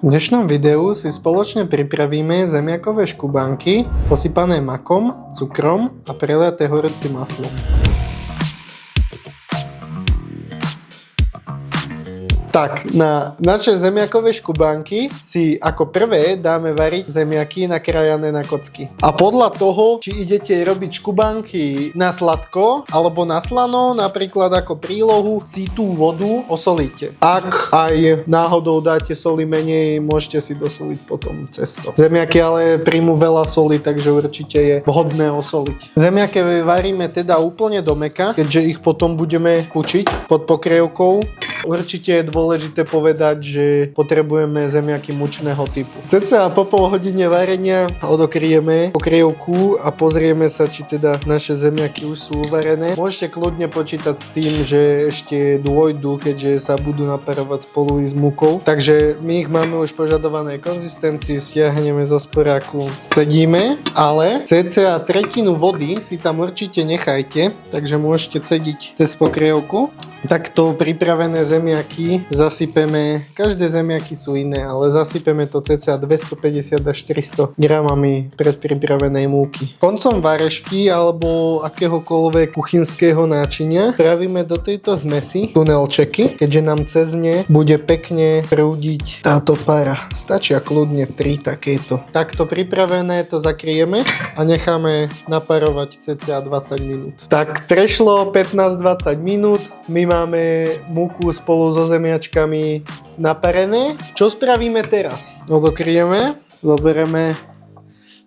V dnešnom videu si spoločne pripravíme zemiakové škubanky posypané makom, cukrom a preliaté horúcim maslom. Tak, na naše zemiakové škubanky si ako prvé dáme variť zemiaky nakrájané na kocky. A podľa toho, či idete robiť škubanky na sladko alebo na slano, napríklad ako prílohu, si tú vodu osolíte. Ak aj náhodou dáte soli menej, môžete si dosoliť potom cesto. Zemiaky ale príjmu veľa soli, takže určite je vhodné osoliť. Zemiaky varíme teda úplne do mäka, keďže ich potom budeme kučiť pod pokrievkou. Určite je dôležité povedať, že potrebujeme zemiaky mučného typu. Cca po pol hodine varenia odokrieme pokrievku a pozrieme sa, či teda naše zemiaky už sú uvarené. Môžete kľudne počítať s tým, že ešte dôjdu, keďže sa budú naparovať spolu i s múkou. Takže my ich máme už požadovanej konzistencii, stiahneme zo sporáku, sedíme, ale cca tretinu vody si tam určite nechajte, takže môžete cediť cez pokrievku. Takto pripravené zemiaky zasypeme, každé zemiaky sú iné, ale zasypeme to cca 250 až 400 gramami predpripravenej múky. Koncom varešky alebo akéhokoľvek kuchynského náčinia spravíme do tejto zmesi tunelčeky, keďže nám cez ne bude pekne prúdiť táto para. Stačia kľudne 3 takéto. Takto pripravené to zakrieme a necháme naparovať cca 20 minút. Tak prešlo 15-20 minút, my máme múku spolu so zemiačkami naparené. Čo spravíme teraz? Odokrieme, zoberieme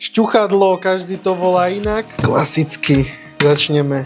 šťuchadlo, každý to volá inak. Klasicky začneme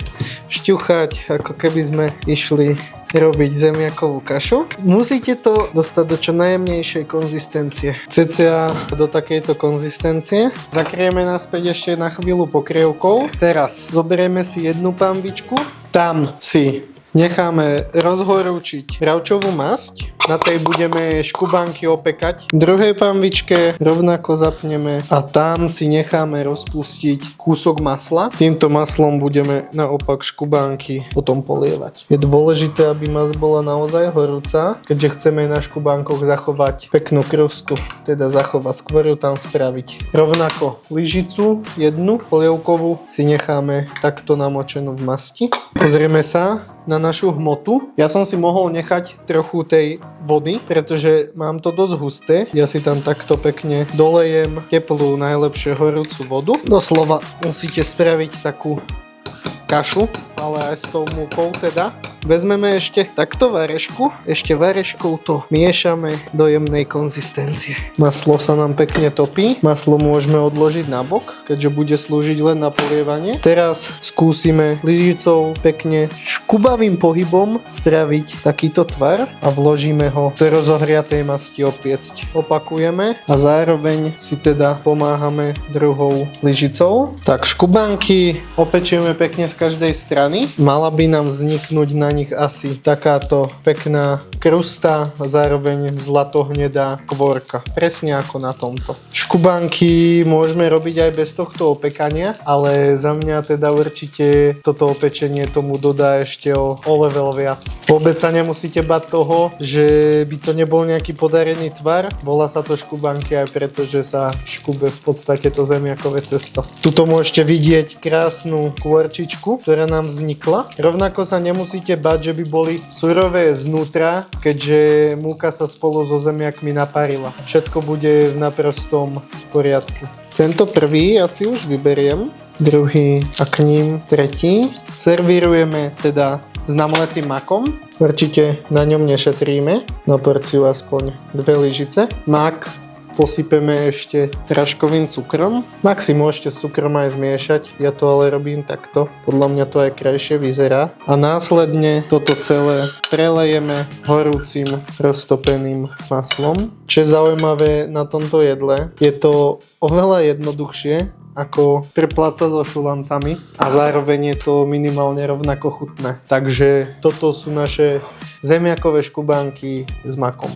šťuchať, ako keby sme išli robiť zemiakovú kašu. Musíte to dostať do čo najjemnejšej konzistencie. Cca do takejto konzistencie. Zakrieme naspäť ešte na chvíľu pokrievkou. Teraz zoberieme si jednu panvičku. Tam si necháme rozhorúčiť bravčovú masť, na tej budeme škubanky opekať. V druhej panvičke rovnako zapneme a tam si necháme rozpustiť kúsok masla. Týmto maslom budeme naopak škubanky potom polievať. Je dôležité, aby masť bola naozaj horúca, keďže chceme na škubankoch zachovať peknú krustu, teda zachovať, skôr ju tam spraviť. Rovnako lyžicu jednu polievkovú si necháme takto namočenú v masti. Pozrieme sa na našu hmotu. Ja som si mohol nechať trochu tej vody, pretože mám to dosť husté. Ja si tam takto pekne dolejem teplú, najlepšie horúcu vodu. Doslova musíte spraviť takú kašu, ale aj s tou múkou teda. Vezmeme ešte takto varešku, ešte vareškou to miešame do jemnej konzistencie. Maslo sa nám pekne topí, maslo môžeme odložiť na bok, keďže bude slúžiť len na polievanie. Teraz skúsime lyžicou pekne škubavým pohybom spraviť takýto tvar a vložíme ho do rozohriatej masti opiecť. Opakujeme a zároveň si teda pomáhame druhou lyžicou. Tak škubanky opečieme pekne z každej strany. Mala by nám vzniknúť na nich asi takáto pekná krusta a zároveň zlatohnedá kvorka. Presne ako na tomto. Škubanky môžeme robiť aj bez tohto opekania, ale za mňa teda určite toto opečenie tomu dodá ešte o level viac. Vôbec sa nemusíte bať toho, že by to nebol nejaký podarený tvar. Volá sa to škubanky aj preto, že sa škube v podstate to zemiakové cesto. Tuto môžete vidieť krásnu kvorčičku, ktorá nám vznikla. Rovnako sa nemusíte bať, že by boli surové znútra, keďže múka sa spolu so zemiakmi naparila. Všetko bude v naprostom poriadku. Tento prvý asi už vyberiem, druhý a k ním tretí. Servírujeme teda s namletým makom. Určite na ňom nešetríme, na porciu aspoň 2 lyžice. Mak posypeme ešte raškovým cukrom. Mak si môžete s cukrom aj zmiešať, ja to ale robím takto. Podľa mňa to aj krajšie vyzerá. A následne toto celé prelejeme horúcim roztopeným maslom. Čo je zaujímavé na tomto jedle, je to oveľa jednoduchšie ako prepláca so šulancami a zároveň je to minimálne rovnako chutné. Takže toto sú naše zemiakové škubanky s makom.